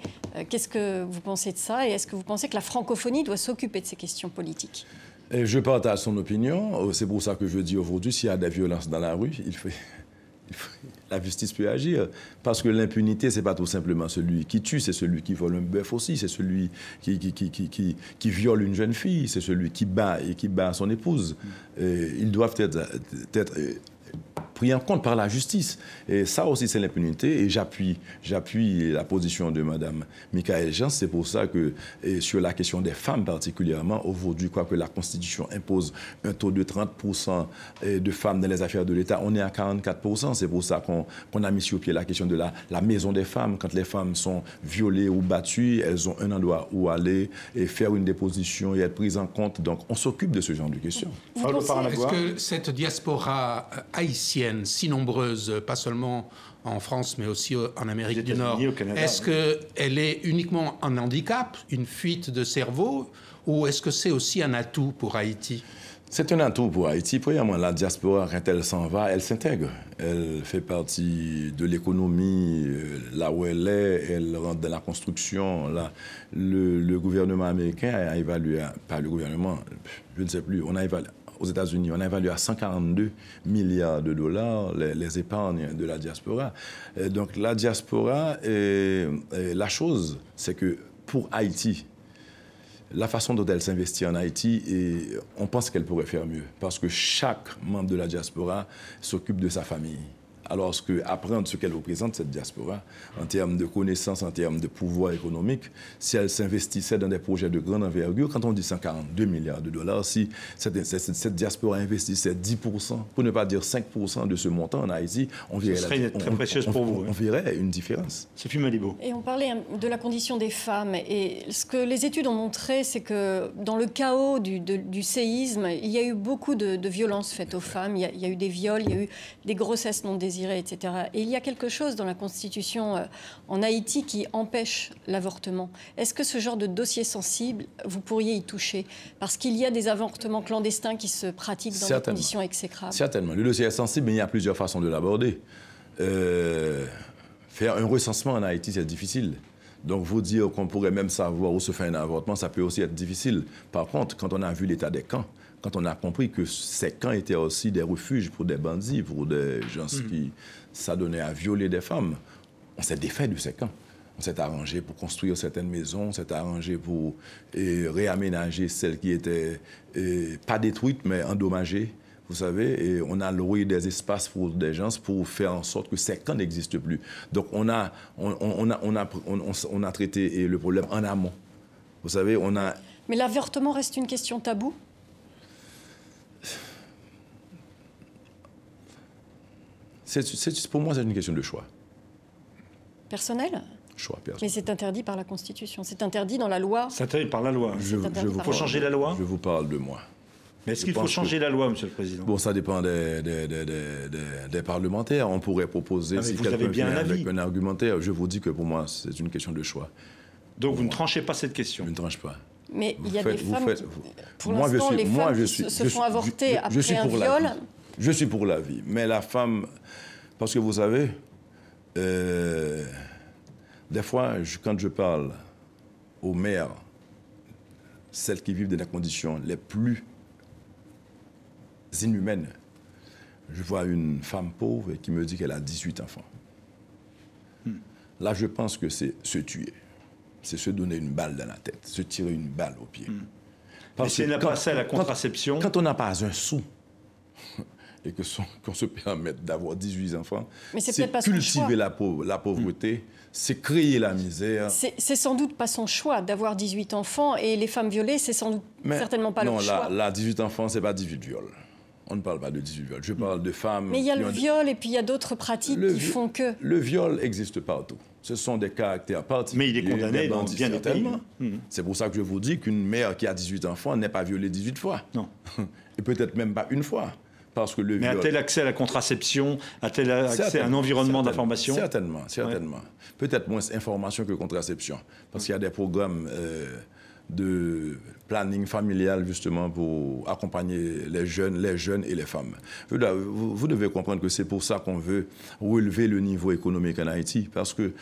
Qu'est-ce que vous pensez de ça? Et est-ce que vous pensez que la francophonie doit s'occuper de ces questions politiques? Je partage son opinion. C'est pour ça que je dis aujourd'hui, s'il y a des violences dans la rue, la justice peut agir. Parce que l'impunité, ce n'est pas tout simplement celui qui tue, c'est celui qui vole un bœuf aussi, c'est celui qui viole une jeune fille, c'est celui qui bat son épouse. Ils doivent être pris en compte par la justice. Et ça aussi, c'est l'impunité. Et j'appuie la position de Mme Michaëlle Jean. C'est pour ça que, sur la question des femmes particulièrement, aujourd'hui, quoique la Constitution impose un taux de 30% de femmes dans les affaires de l'État, on est à 44%. C'est pour ça qu'on a mis sur pied la question de la maison des femmes. Quand les femmes sont violées ou battues, elles ont un endroit où aller et faire une déposition et être prises en compte. Donc, on s'occupe de ce genre de questions. Est-ce que cette diaspora haïtienne, si nombreuse, pas seulement en France, mais aussi en Amérique du Nord, est-ce qu'elle est uniquement un handicap, une fuite de cerveau, ou est-ce que c'est aussi un atout pour Haïti? C'est un atout pour Haïti. Premièrement, la diaspora, quand elle s'en va, elle s'intègre. Elle fait partie de l'économie là où elle est. Elle rentre dans la construction. Là, le gouvernement américain a évalué, pas le gouvernement, je ne sais plus, on a évalué. Aux États-Unis, on a évalué à 142 milliards de dollars les épargnes de la diaspora. Donc la diaspora, la chose, c'est que pour Haïti, la façon dont elle s'investit en Haïti, on pense qu'elle pourrait faire mieux. Parce que chaque membre de la diaspora s'occupe de sa famille. Alors apprendre ce qu'elle représente, cette diaspora, en termes de connaissances, en termes de pouvoir économique, si elle s'investissait dans des projets de grande envergure, quand on dit 142 milliards de dollars, si cette diaspora investissait 10%, pour ne pas dire 5% de ce montant en Haïti, on verrait très précieuse pour vous. On verrait une différence. Sophie Malibaud. Et on parlait de la condition des femmes. Et ce que les études ont montré, c'est que dans le chaos du séisme, il y a eu beaucoup de violences faites aux femmes. Il y a eu des viols, il y a eu des grossesses non désirées. désirer, etc. Et il y a quelque chose dans la Constitution en Haïti qui empêche l'avortement. Est-ce que ce genre de dossier sensible, vous pourriez y toucher? Parce qu'il y a des avortements clandestins qui se pratiquent dans des conditions exécrables. Certainement. Le dossier est sensible, mais il y a plusieurs façons de l'aborder. Faire un recensement en Haïti, c'est difficile. Donc, vous dire qu'on pourrait même savoir où se fait un avortement, ça peut aussi être difficile. Par contre, quand on a vu l'état des camps, quand on a compris que ces camps étaient aussi des refuges pour des bandits, pour des gens qui s'adonnaient à violer des femmes, on s'est défait de ces camps. On s'est arrangé pour construire certaines maisons, on s'est arrangé pour réaménager celles qui étaient pas détruites, mais endommagées. Vous savez, et on a loué des espaces pour des gens pour faire en sorte que ces camps n'existent plus. Donc, on a traité le problème en amont. Vous savez, on a... Mais l'avortement reste une question taboue? Pour moi, c'est une question de choix. Personnel? Choix personnel. Mais c'est interdit par la Constitution. C'est interdit dans la loi. C'est interdit par la loi. Il faut changer la loi? Je vous parle de moi. Mais est-ce qu'il faut changer la loi, Monsieur le Président? Bon, ça dépend des parlementaires. On pourrait proposer, si quelqu'un vient avec un argumentaire, je vous dis que pour moi, c'est une question de choix. Donc vous ne tranchez pas cette question? Je ne tranche pas. Mais il y a des femmes qui, pour l'instant, les femmes qui se font avorter après un viol. Je suis pour la vie. Mais la femme, parce que vous savez, des fois, quand je parle aux mères, celles qui vivent dans les conditions les plus inhumaines, je vois une femme pauvre qui me dit qu'elle a 18 enfants. Là, je pense que c'est se tuer. C'est se donner une balle dans la tête, se tirer une balle au pied. Parce que si elle n'a pas accès à la contraception... Quand on n'a pas un sou et qu'on se permette d'avoir 18 enfants, c'est cultiver la pauvreté, c'est créer la misère. C'est sans doute pas son choix d'avoir 18 enfants, et les femmes violées, c'est certainement pas leur choix. Non, là, 18 enfants, c'est pas 18 viols. On ne parle pas de 18 viols. Je parle de femmes... Mais il y a le viol et puis il y a d'autres pratiques qui font que... Le viol existe partout. Ce sont des caractères particuliers. Mais il est condamné dans bien des pays. C'est pour ça que je vous dis qu'une mère qui a 18 enfants n'est pas violée 18 fois. Non. Et peut-être même pas une fois. Parce que le viol... Mais a-t-elle accès à la contraception? A-t-elle accès à un environnement d'information? Certainement. Ouais. Peut-être moins information que contraception. Parce qu'il y a des programmes... de planning familial, justement, pour accompagner les jeunes et les femmes. Vous devez comprendre que c'est pour ça qu'on veut relever le niveau économique en Haïti, parce que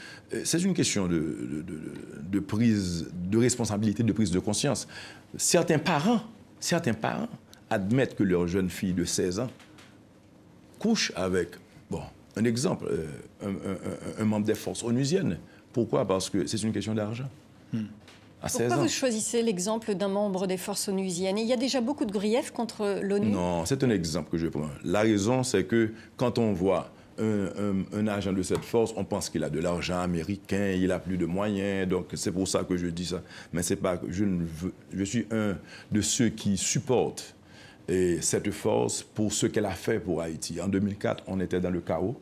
c'est une question de prise de responsabilité, de prise de conscience. Certains parents admettent que leur jeune fille de 16 ans couche avec, un exemple, un membre des forces onusiennes. Pourquoi? Parce que c'est une question d'argent. Pourquoi vous choisissez l'exemple d'un membre des forces onusiennes? Il y a déjà beaucoup de griefs contre l'ONU. Non, c'est un exemple que je prends. La raison, c'est que quand on voit un agent de cette force, on pense qu'il a de l'argent américain, il a plus de moyens, donc c'est pour ça que je dis ça. Mais c'est pas, je suis un de ceux qui supportent cette force pour ce qu'elle a fait pour Haïti. En 2004, on était dans le chaos,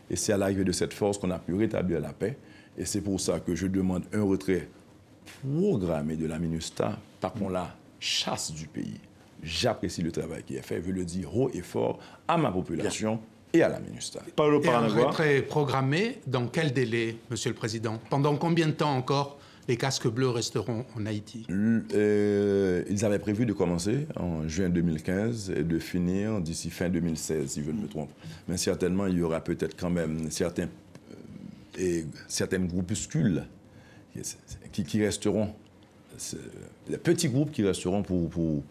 et c'est à l'arrivée de cette force qu'on a pu rétablir la paix. Et c'est pour ça que je demande un retrait programmé de la MINUSTAH, par qu'on la chasse du pays. J'apprécie le travail qui est fait, je le dis haut et fort à ma population et à la MINUSTAH. Et un retrait programmé, dans quel délai, Monsieur le Président? Pendant combien de temps encore les casques bleus resteront en Haïti? Ils avaient prévu de commencer en juin 2015 et de finir d'ici fin 2016, si je ne me trompe. Mais certainement, il y aura peut-être quand même certaines groupuscules qui resteront, les petits groupes qui resteront pour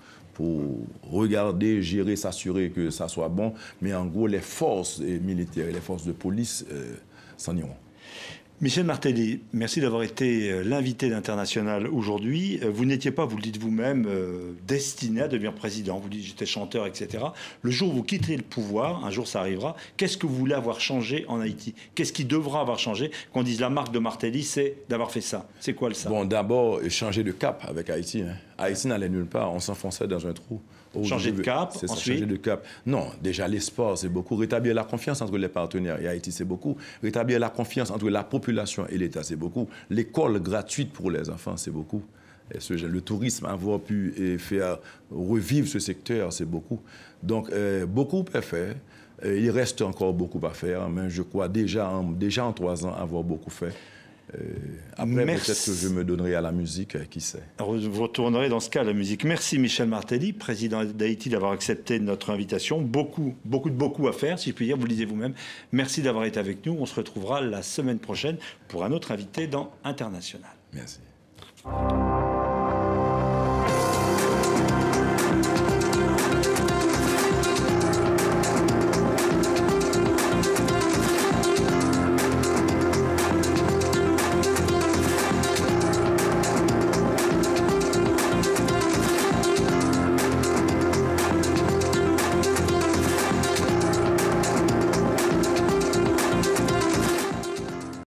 regarder, gérer, s'assurer que ça soit bon. Mais en gros, les forces militaires et les forces de police s'en iront. Michel Martelly, merci d'avoir été l'invité d'International aujourd'hui. Vous n'étiez pas, vous le dites vous-même, destiné à devenir président. Vous dites j'étais chanteur, etc. Le jour où vous quitterez le pouvoir, un jour ça arrivera, qu'est-ce que vous voulez avoir changé en Haïti? Qu'est-ce qui devra avoir changé? Qu'on dise la marque de Martelly, c'est d'avoir fait ça. C'est quoi le ça? Bon, d'abord, changer de cap avec Haïti. Haïti n'allait nulle part, on s'enfonçait dans un trou. Changer de cap, c'est ça, ensuite. Changer de cap. Non, déjà l'espoir, c'est beaucoup. Rétablir la confiance entre les partenaires et Haïti, c'est beaucoup. Rétablir la confiance entre la population et l'État, c'est beaucoup. L'école gratuite pour les enfants, c'est beaucoup. Et le tourisme, avoir pu faire revivre ce secteur, c'est beaucoup. Donc, beaucoup est fait. Il reste encore beaucoup à faire, mais je crois déjà en 3 ans avoir beaucoup fait. Après, peut-être que je me donnerai à la musique, qui sait. Vous retournerez dans ce cas à la musique. Merci Michel Martelly, président d'Haïti, d'avoir accepté notre invitation. Beaucoup à faire, si je puis dire, vous le disiez vous-même. Merci d'avoir été avec nous. On se retrouvera la semaine prochaine pour un autre invité dans International. Merci.